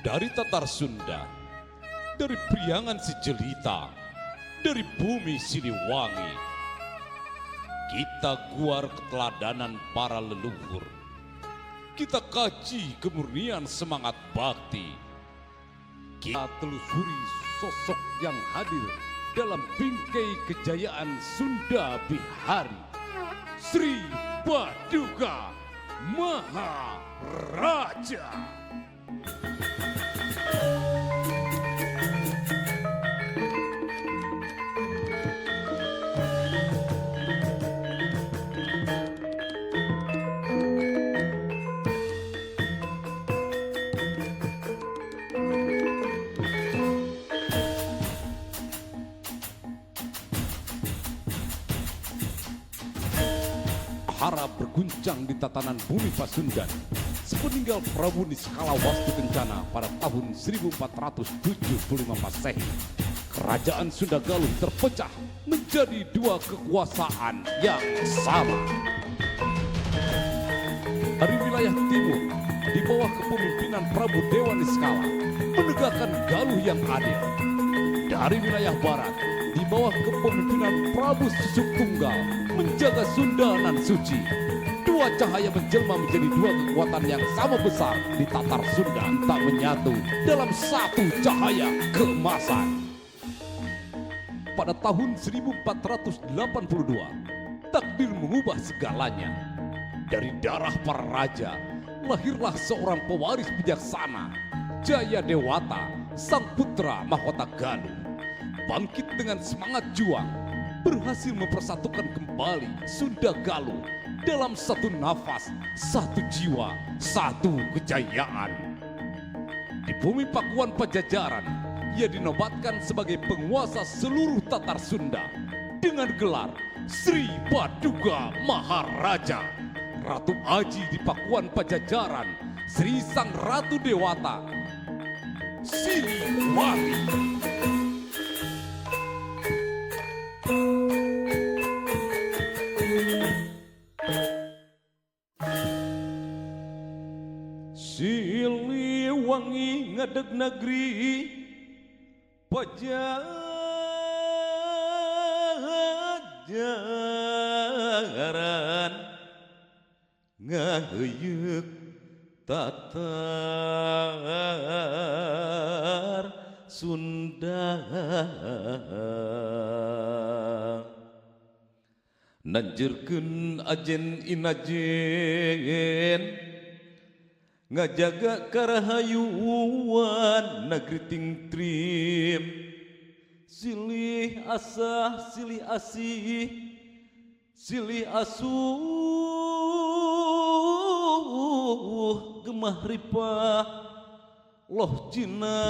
dari Tatar Sunda, dari Priangan si Jelita, dari bumi Siliwangi, kita guar keteladanan para leluhur. Kita kaji kemurnian semangat bakti. Kita telusuri sosok yang hadir dalam bingkai kejayaan Sunda Bihari, Sri Baduga Maharaja. Hara berguncang di tatanan bumi Pasundan sepeninggal Prabu Niskala Wastu Kencana pada tahun 1475 Masehi. Kerajaan Sunda Galuh terpecah menjadi dua kekuasaan yang sama. Dari wilayah timur di bawah kepemimpinan Prabu Dewa Niskala menegakkan Galuh yang adil. Dari wilayah barat di bawah kepemimpinan Prabu Susuk Tunggal menjaga Sunda nan suci. Dua cahaya menjelma menjadi dua kekuatan yang sama besar di Tatar Sunda, tak menyatu dalam satu cahaya keemasan. Pada tahun 1482, takdir mengubah segalanya. Dari darah para raja, lahirlah seorang pewaris bijaksana, Jaya Dewata, sang putra mahkota Galuh. Bangkit dengan semangat juang, berhasil mempersatukan kembali Sunda Galuh dalam satu nafas, satu jiwa, satu kejayaan. Di bumi Pakuan Pajajaran, ia dinobatkan sebagai penguasa seluruh Tatar Sunda dengan gelar Sri Baduga Maharaja. Ratu Aji di Pakuan Pajajaran, Sri Sang Ratu Dewata Siliwangi. Siliwangi ngadeg negeri Pajajaran, ngaheuyeuh Tatar Sunda. Nanjurkeun ajen inajen ngajaga karahayuan negeri tingtrim. Silih asah silih asih silih asuh gemah ripah loh cina.